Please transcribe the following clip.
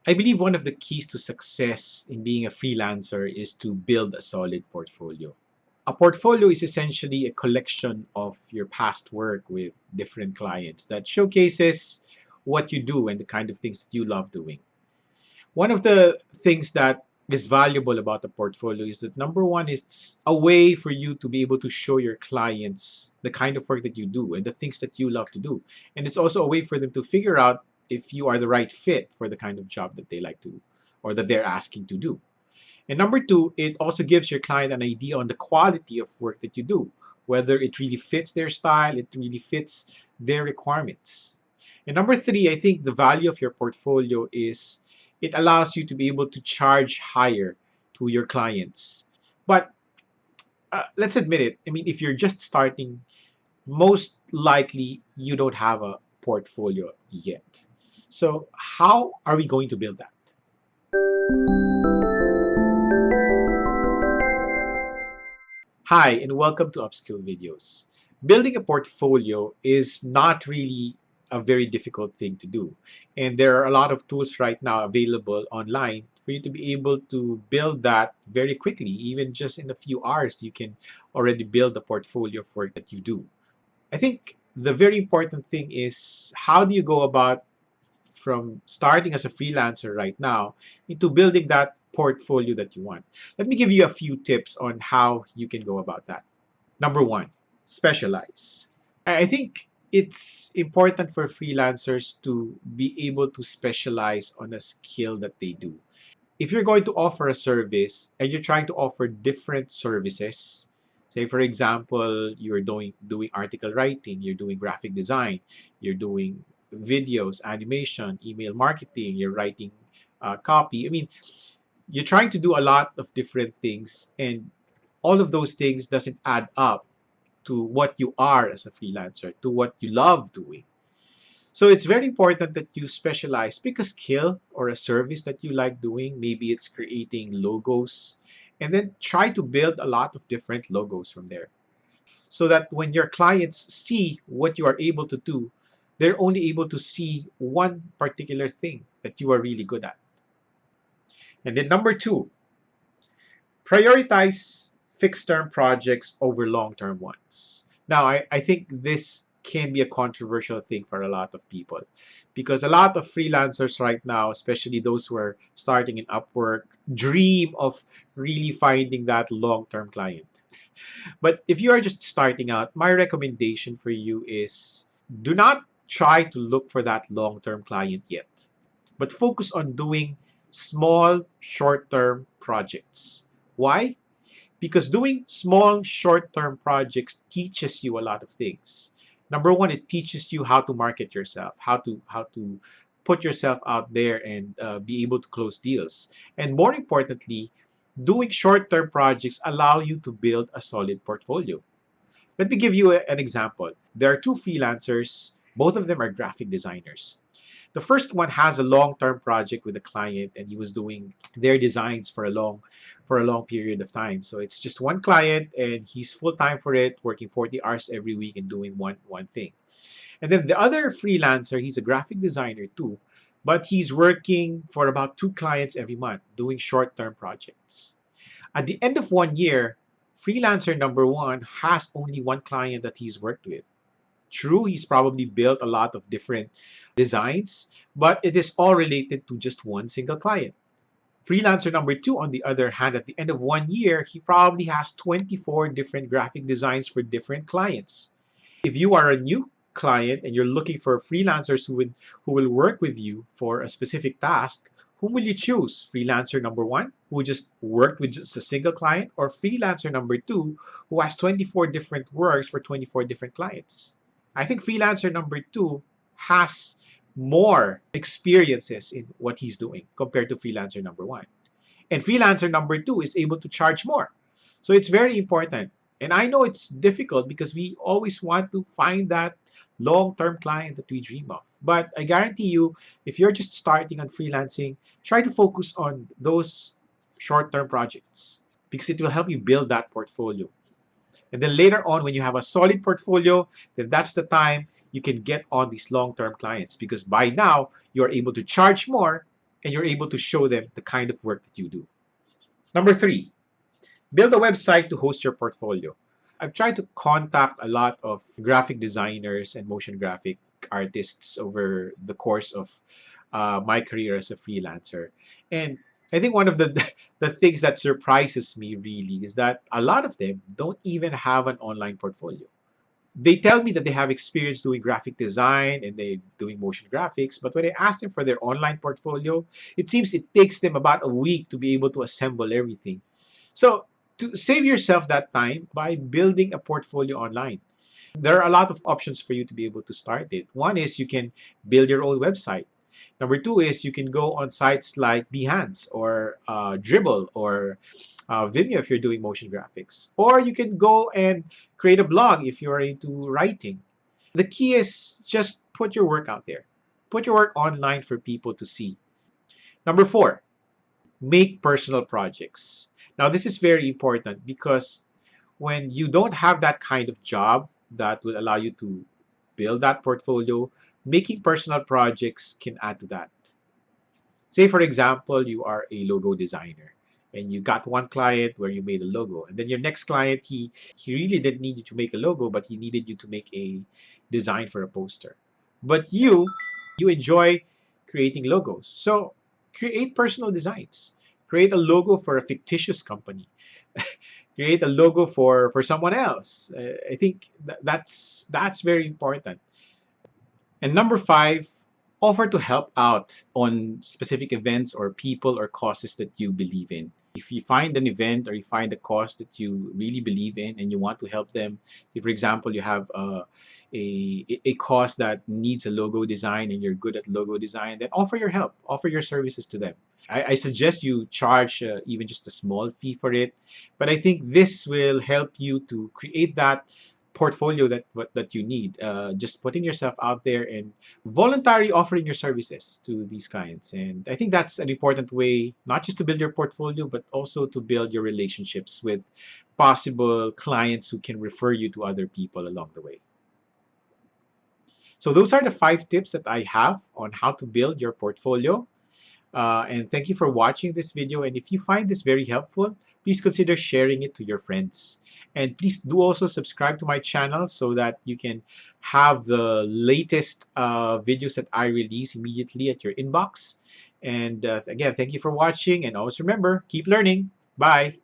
I believe one of the keys to success in being a freelancer is to build a solid portfolio. A portfolio is essentially a collection of your past work with different clients that showcases what you do and the kind of things that you love doing. One of the things that is valuable about a portfolio is that number one, it's a way for you to be able to show your clients the kind of work that you do and the things that you love to do. And it's also a way for them to figure out if you are the right fit for the kind of job that they like to or that they're asking to do. And number two, it also gives your client an idea on the quality of work that you do, whether it really fits their style, it really fits their requirements. And number three, I think the value of your portfolio is it allows you to be able to charge higher to your clients. But let's admit it, I mean, if you're just starting, most likely you don't have a portfolio yet. So, how are we going to build that? Hi, and welcome to Upskill Videos. Building a portfolio is not really a very difficult thing to do. And there are a lot of tools right now available online for you to be able to build that very quickly. Even just in a few hours, you can already build a portfolio for work that you do. I think the very important thing is how do you go about from starting as a freelancer right now into building that portfolio that you want. Let me give you a few tips on how you can go about that. Number one, specialize. I think it's important for freelancers to be able to specialize on a skill that they do. If you're going to offer a service and you're trying to offer different services, say for example, you're doing article writing, you're doing graphic design, you're doing videos, animation, email marketing, you're writing copy. I mean, you're trying to do a lot of different things, and all of those things doesn't add up to what you are as a freelancer, to what you love doing. So it's very important that you specialize. Pick a skill or a service that you like doing. Maybe it's creating logos, and then try to build a lot of different logos from there. So that when your clients see what you are able to do, they're only able to see one particular thing that you are really good at. And then number two, prioritize fixed term projects over long term ones. Now, I think this can be a controversial thing for a lot of people because a lot of freelancers right now, especially those who are starting in Upwork, dream of really finding that long term client. But if you are just starting out, my recommendation for you is do not try to look for that long term client yet, but focus on doing small, short term projects. Why? Because doing small, short term projects teaches you a lot of things. Number one, it teaches you how to market yourself, how to put yourself out there and be able to close deals. And more importantly, doing short term projects allow you to build a solid portfolio. Let me give you an example. There are two freelancers, both of them are graphic designers. The first one has a long-term project with a client and he was doing their designs for a long period of time. So it's just one client and he's full-time for it, working 40 hours every week and doing one thing. And then the other freelancer, he's a graphic designer too, but he's working for about two clients every month doing short-term projects. At the end of 1 year, freelancer number one has only one client that he's worked with. True, he's probably built a lot of different designs, but it is all related to just one single client. Freelancer number two, on the other hand, at the end of 1 year, he probably has 24 different graphic designs for different clients. If you are a new client and you're looking for freelancers who will work with you for a specific task, whom will you choose? Freelancer number one, who just worked with just a single client, or freelancer number two, who has 24 different works for 24 different clients? I think freelancer number two has more experiences in what he's doing compared to freelancer number one. And freelancer number two is able to charge more. So it's very important. And I know it's difficult because we always want to find that long-term client that we dream of. But I guarantee you, if you're just starting on freelancing, try to focus on those short-term projects because it will help you build that portfolio. And then later on, when you have a solid portfolio, then that's the time you can get on these long-term clients because by now you're able to charge more and you're able to show them the kind of work that you do. Number three, build a website to host your portfolio. I've tried to contact a lot of graphic designers and motion graphic artists over the course of my career as a freelancer. And I think one of the the things that surprises me really is that a lot of them don't even have an online portfolio. They tell me that they have experience doing graphic design and they doing motion graphics, but when I ask them for their online portfolio, it seems it takes them about a week to be able to assemble everything. So to save yourself that time by building a portfolio online, there are a lot of options for you to be able to start it. One is you can build your own website. Number two is you can go on sites like Behance or Dribble or Vimeo if you're doing motion graphics. Or you can go and create a blog if you're into writing. The key is just put your work out there. Put your work online for people to see. Number four, make personal projects. Now, this is very important because when you don't have that kind of job that will allow you to build that portfolio, making personal projects can add to that. Say, for example, you are a logo designer and you got one client where you made a logo, and then your next client, he really didn't need you to make a logo, but he needed you to make a design for a poster. But you enjoy creating logos. So create personal designs. Create a logo for a fictitious company. Create a logo for someone else. I think that's very important. And number five, offer to help out on specific events or people or causes that you believe in. If you find an event or you find a cause that you really believe in and you want to help them, if, for example, you have a cause that needs a logo design and you're good at logo design, then offer your help, offer your services to them. I suggest you charge even just a small fee for it, but I think this will help you to create that portfolio that you need. Just putting yourself out there and voluntarily offering your services to these clients. And I think that's an important way, not just to build your portfolio, but also to build your relationships with possible clients who can refer you to other people along the way. So those are the 5 tips that I have on how to build your portfolio. And thank you for watching this video. And if you find this very helpful, please consider sharing it to your friends. And please do also subscribe to my channel so that you can have the latest videos that I release immediately at your inbox. And again, thank you for watching. And always remember, keep learning. Bye.